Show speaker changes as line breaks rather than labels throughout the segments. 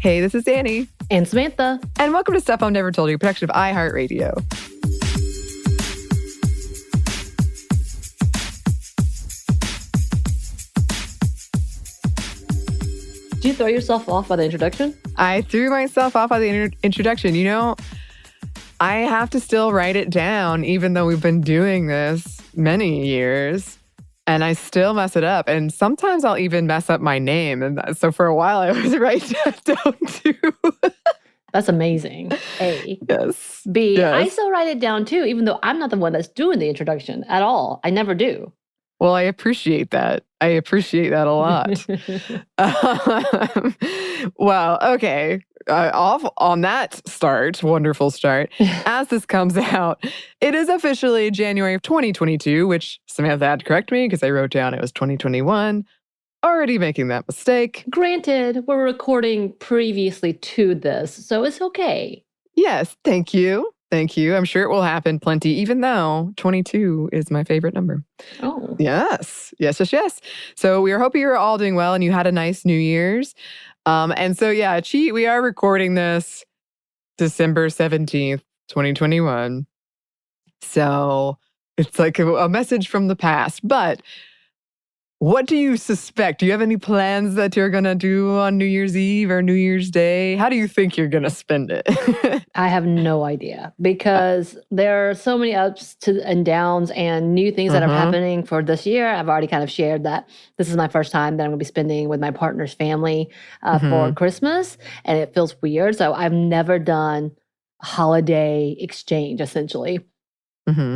Hey, this is Anney.
And Samantha.
And welcome to Stuff I've Never Told You, production of iHeartRadio.
Did you throw yourself off by the introduction?
I threw myself off by the introduction. You know, I have to still write it down, even though we've been doing this many years. And I still mess it up. And sometimes I'll even mess up my name. And so for a while, I was writing that down too.
That's amazing. A.
Yes.
B.
Yes.
I still write it down too, even though I'm not the one that's doing the introduction at all. I never do.
Well, I appreciate that. I appreciate that a lot. Well, okay. Off on that wonderful start. As this comes out, it is officially January of 2022, which Samantha had to correct me because I wrote down it was 2021. Already making that mistake.
Granted, we're recording previously to this, so it's okay.
Yes, thank you. Thank you. I'm sure it will happen plenty, even though 22 is my favorite number.
Oh.
Yes. So we are hoping you're all doing well and you had a nice New Year's. And so, yeah, we are recording this December 17th, 2021. So it's like a message from the past. But what do you suspect? Do you have any plans that you're going to do on New Year's Eve or New Year's Day? How do you think you're going to spend it?
I have no idea because there are so many ups and downs and new things that are happening for this year. I've already kind of shared that this is my first time that I'm going to be spending with my partner's family for Christmas, and it feels weird. So I've never done a holiday exchange, essentially.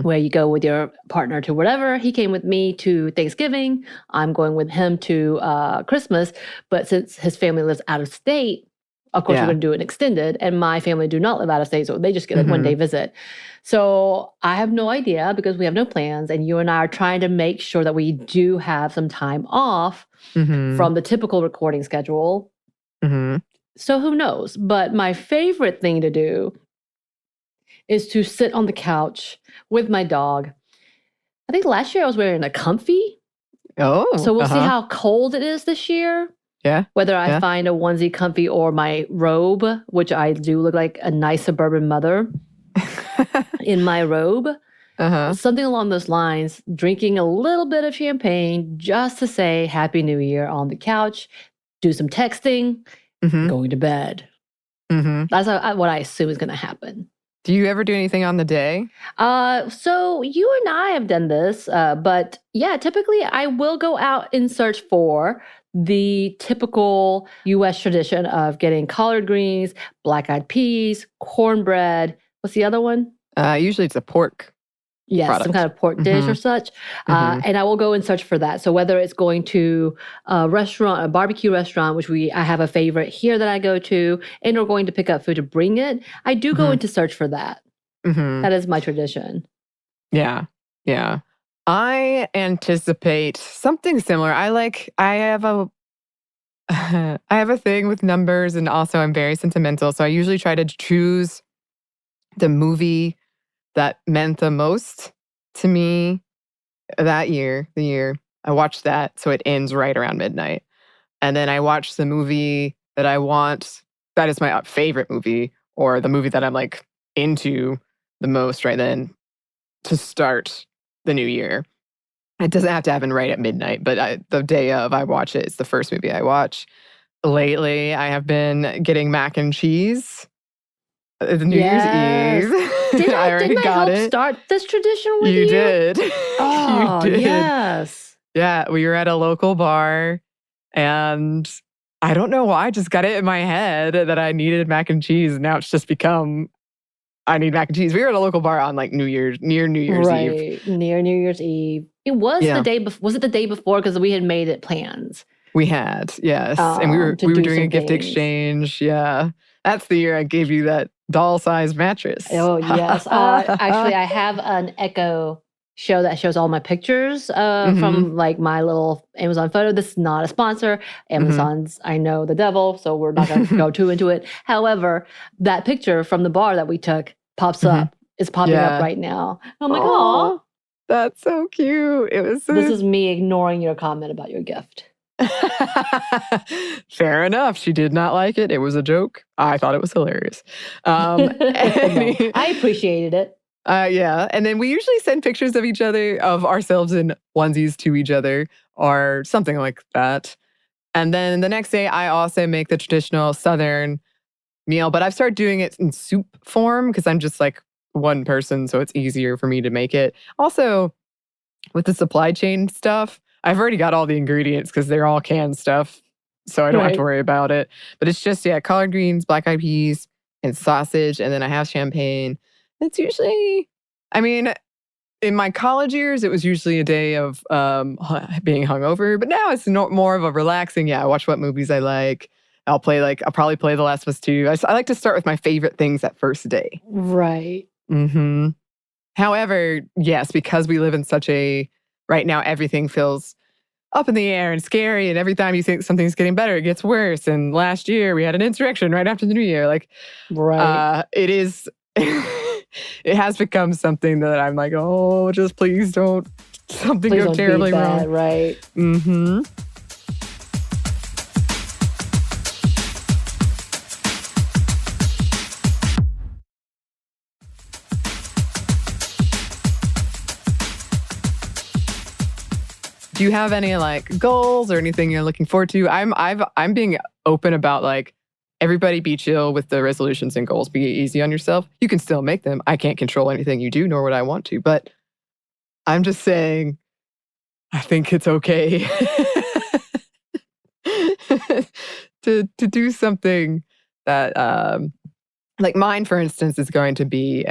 Where you go with your partner to whatever. He came with me to Thanksgiving. I'm going with him to Christmas. But since his family lives out of state, of course, we're going to do an extended. And my family do not live out of state, so they just get a one-day visit. So I have no idea because we have no plans. And you and I are trying to make sure that we do have some time off from the typical recording schedule. So who knows? But my favorite thing to do is to sit on the couch with my dog. I think last year I was wearing a comfy.
Oh.
So we'll see how cold it is this year.
Yeah.
Whether I find a onesie comfy or my robe, which I do look like a nice suburban mother in my robe. Something along those lines, drinking a little bit of champagne just to say Happy New Year on the couch, do some texting, going to bed. That's what I assume is going to happen.
Do you ever do anything on the day?
So you and I have done this, but yeah, typically I will go out and search for the typical U.S. tradition of getting collard greens, black-eyed peas, cornbread. What's the other one?
Usually it's a pork.
Yes,
product.
Some kind of pork dish or such. And I will go and search for that. So whether it's going to a restaurant, a barbecue restaurant, which I have a favorite here that I go to, and we're going to pick up food to bring it, I do go into search for that. That is my tradition.
Yeah. I anticipate something similar. I have a thing with numbers, and also I'm very sentimental. So I usually try to choose the movie that meant the most to me that year, I watched that, so it ends right around midnight. And then I watch the movie that I want, that is my favorite movie, or the movie that I'm like into the most right then to start the new year. It doesn't have to happen right at midnight, but the day of I watch it. It's the first movie I watch. Lately, I have been getting mac and cheese. New Year's Eve.
Didn't I help
it.
Start this tradition with you?
You did.
Oh,
you did.
Yes.
Yeah, we were at a local bar, and I don't know why, I just got it in my head that I needed mac and cheese. And now it's just become, I need mac and cheese. We were at a local bar on like near New Year's Eve.
Right, near New Year's Eve. It was the day before. Was it the day before? Because we had made it plans.
We had, yes. And we were doing a gift exchange. Yeah. That's the year I gave you that doll-sized mattress.
Oh, yes. Actually, I have an Echo show that shows all my pictures from like my little Amazon photo. This is not a sponsor. Amazon's, I know the devil, so we're not going to go too into it. However, that picture from the bar that we took pops up. It's popping up right now. I'm like, oh,
that's so cute. It was.
This is me ignoring your comment about your gift.
Fair enough. She did not like it. It was a joke. I thought it was hilarious.
No, I appreciated it.
Yeah. And then we usually send pictures of each other, of ourselves in onesies to each other or something like that. And then the next day, I also make the traditional Southern meal, but I've started doing it in soup form because I'm just like one person, so it's easier for me to make it. Also, with the supply chain stuff, I've already got all the ingredients because they're all canned stuff, so I don't have to
Right.
worry about it. But it's just, yeah, collard greens, black eyed peas, and sausage, and then I have champagne. It's usually, I mean, in my college years, it was usually a day of being hungover, but now it's more of a relaxing. Yeah, I watch what movies I like. I'll probably play The Last of Us 2. I like to start with my favorite things that first day.
Right.
Hmm. However, yes, because we live in right now everything feels up in the air and scary. And every time you think something's getting better, it gets worse. And last year we had an insurrection right after the new year.
Right.
It is, it has become something that I'm like, oh, just please don't, something
Please
go
don't be
terribly
bad,
wrong.
right?
Mm-hmm. Do you have any like goals or anything you're looking forward to? I'm being open about like everybody be chill with the resolutions and goals. Be easy on yourself. You can still make them. I can't control anything you do, nor would I want to. But I'm just saying, I think it's okay to do something that like mine, for instance, is going to be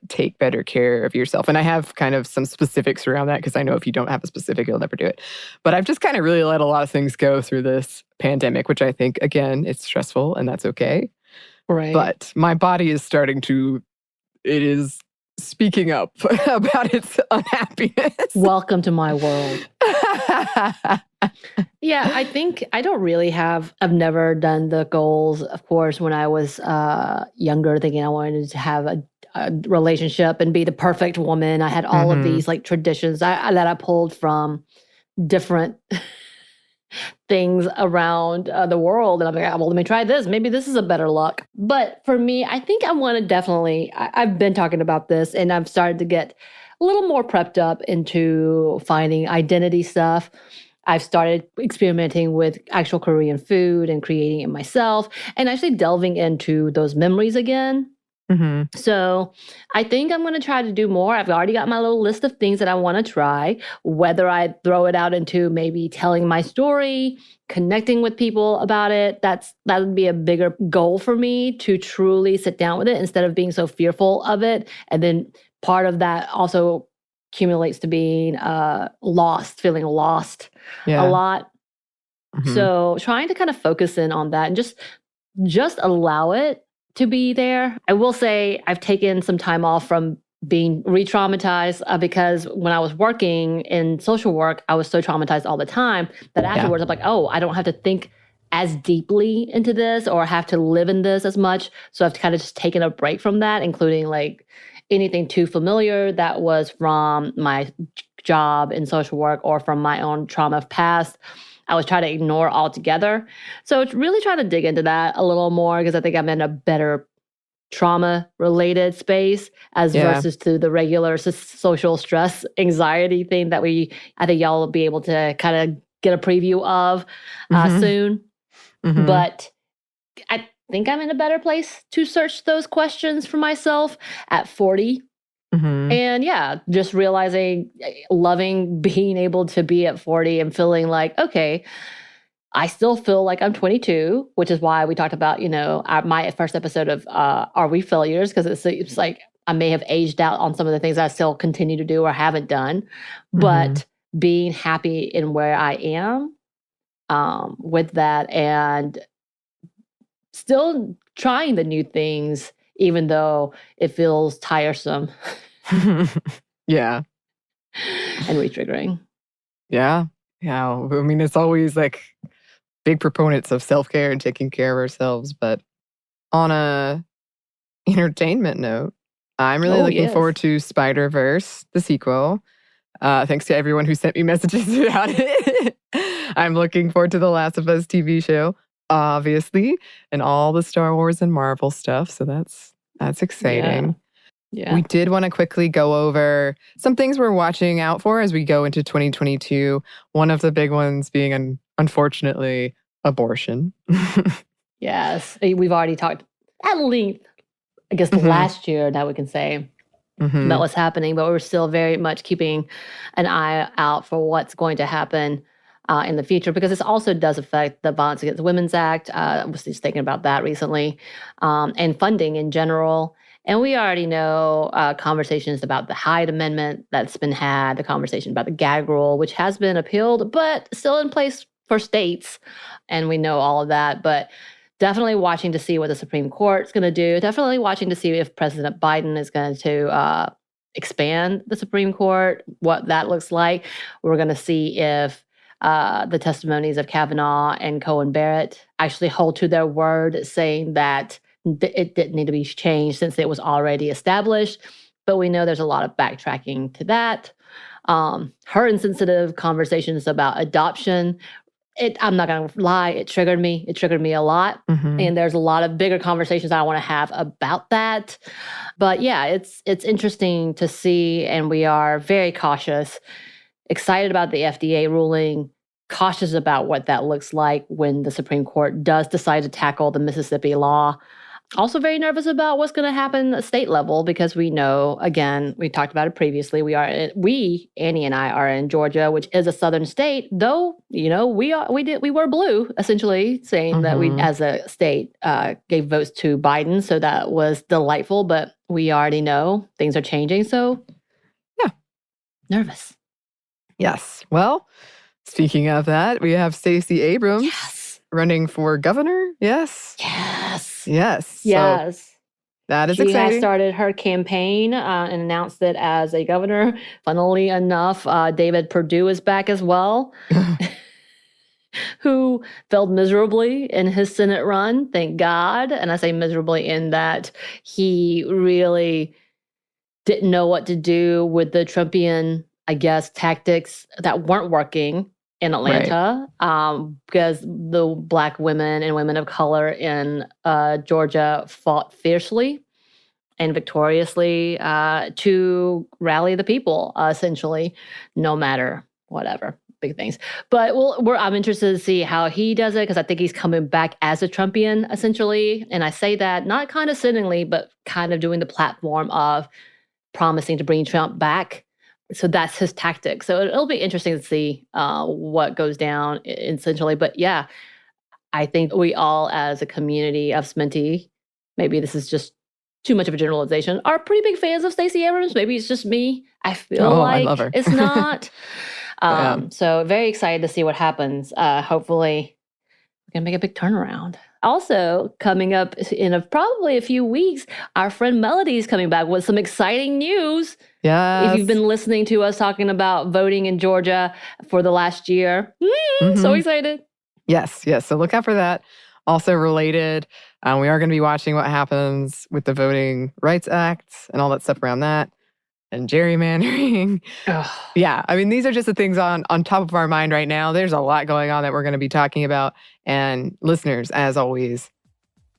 take better care of yourself. And I have kind of some specifics around that because I know if you don't have a specific, you'll never do it. But I've just kind of really let a lot of things go through this pandemic, which I think, again, it's stressful and that's okay.
Right.
But my body is it is speaking up about its unhappiness.
Welcome to my world. Yeah, I think I've never done the goals. Of course, when I was younger, thinking I wanted to have a relationship and be the perfect woman, I had all of these like traditions that I pulled from different things around the world. And I'm like, well, let me try this. Maybe this is a better luck. But for me, I think I want to I've been talking about this and I've started to get a little more prepped up into finding identity stuff. I've started experimenting with actual Korean food and creating it myself and actually delving into those memories again.
Mm-hmm.
So I think I'm going to try to do more. I've already got my little list of things that I want to try, whether I throw it out into maybe telling my story, connecting with people about it. That would be a bigger goal for me, to truly sit down with it instead of being so fearful of it. And then part of that also accumulates to being feeling lost a lot.
Mm-hmm.
So trying to kind of focus in on that and just allow it to be there. I will say I've taken some time off from being re-traumatized because when I was working in social work, I was so traumatized all the time that afterwards I'm like, oh, I don't have to think as deeply into this or have to live in this as much. So I've kind of just taken a break from that, including like anything too familiar that was from my job in social work or from my own trauma of past. I was trying to ignore altogether. So it's really trying to dig into that a little more because I think I'm in a better trauma-related space versus to the regular social stress, anxiety thing that I think y'all will be able to kind of get a preview of soon. Mm-hmm. But I think I'm in a better place to search those questions for myself at 40. Mm-hmm. And yeah, just realizing, loving being able to be at 40 and feeling like, okay, I still feel like I'm 22, which is why we talked about, my first episode of Are We Failures? Because it's like I may have aged out on some of the things I still continue to do or haven't done. Mm-hmm. But being happy in where I am with that and still trying the new things, even though it feels tiresome.
Yeah.
And re-triggering.
Yeah. Yeah. I mean, it's always like big proponents of self-care and taking care of ourselves. But on a entertainment note, I'm really looking forward to Spider-Verse, the sequel. Thanks to everyone who sent me messages about it. I'm looking forward to the Last of Us TV show, obviously, and all the Star Wars and Marvel stuff. So that's exciting.
Yeah.
We did want to quickly go over some things we're watching out for as we go into 2022. One of the big ones being, unfortunately, abortion.
Yes. We've already talked at length, I guess, last year, now we can say, about what's happening, but we're still very much keeping an eye out for what's going to happen in the future, because this also does affect the Violence Against Women's Act. I was just thinking about that recently, and funding in general. And we already know conversations about the Hyde Amendment that's been had, the conversation about the gag rule, which has been appealed, but still in place for states. And we know all of that. But definitely watching to see what the Supreme Court is going to do. Definitely watching to see if President Biden is going to expand the Supreme Court, what that looks like. We're going to see if the testimonies of Kavanaugh and Cohen Barrett actually hold to their word, saying that it didn't need to be changed since it was already established. But we know there's a lot of backtracking to that. Her insensitive conversations about adoption, I'm not going to lie, it triggered me. It triggered me a lot. And there's a lot of bigger conversations I want to have about that. But yeah, it's interesting to see, and we are very cautious, excited about the FDA ruling, cautious about what that looks like when the Supreme Court does decide to tackle the Mississippi law. Also very nervous about what's going to happen at state level, because we know, again, we talked about it previously, Anney and I are in Georgia, which is a southern state, though, we were blue, essentially, saying that we, as a state, gave votes to Biden. So that was delightful, but we already know things are changing. So
yeah,
nervous.
Yes. Well, speaking of that, we have Stacey Abrams running for governor. Yes. So that is exciting.
She has started her campaign and announced it as a governor. Funnily enough, David Perdue is back as well, who failed miserably in his Senate run, thank God. And I say miserably in that he really didn't know what to do with the Trumpian, I guess, tactics that weren't working in Atlanta, because the Black women and women of color in Georgia fought fiercely and victoriously to rally the people, essentially, no matter whatever, big things. But I'm interested to see how he does it, because I think he's coming back as a Trumpian, essentially. And I say that not condescendingly, but kind of doing the platform of promising to bring Trump back. So that's his tactic. So it'll be interesting to see what goes down, essentially. But yeah, I think we all, as a community of SMNTY, maybe this is just too much of a generalization, are pretty big fans of Stacey Abrams. Maybe it's just me. I feel like
I love her.
It's not. So very excited to see what happens. Hopefully we're going to make a big turnaround. Also, coming up in probably a few weeks, our friend Melody is coming back with some exciting news.
Yes.
If you've been listening to us talking about voting in Georgia for the last year. So excited.
Yes. So look out for that. Also related, we are going to be watching what happens with the Voting Rights Act and all that stuff around that, and gerrymandering. Yeah, I mean, these are just the things on top of our mind right now. There's a lot going on that we're going to be talking about. And listeners, as always,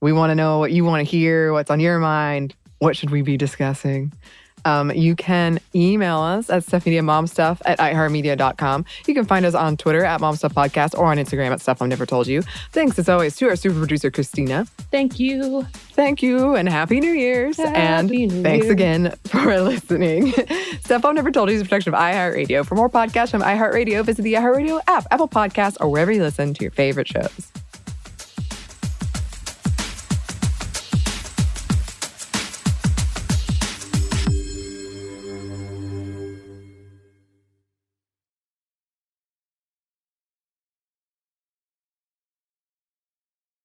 we want to know what you want to hear, what's on your mind, what should we be discussing. You can email us at stuffmediamomstuff@iheartmedia.com. You can find us on Twitter at momstuffpodcast, or on Instagram at Stuff I've Never Told You. Thanks, as always, to our super producer, Christina.
Thank you.
And Happy New Year's. Thanks again for listening. Stuff I've Never Told You is a production of iHeartRadio. For more podcasts from iHeartRadio, visit the iHeartRadio app, Apple Podcasts, or wherever you listen to your favorite shows.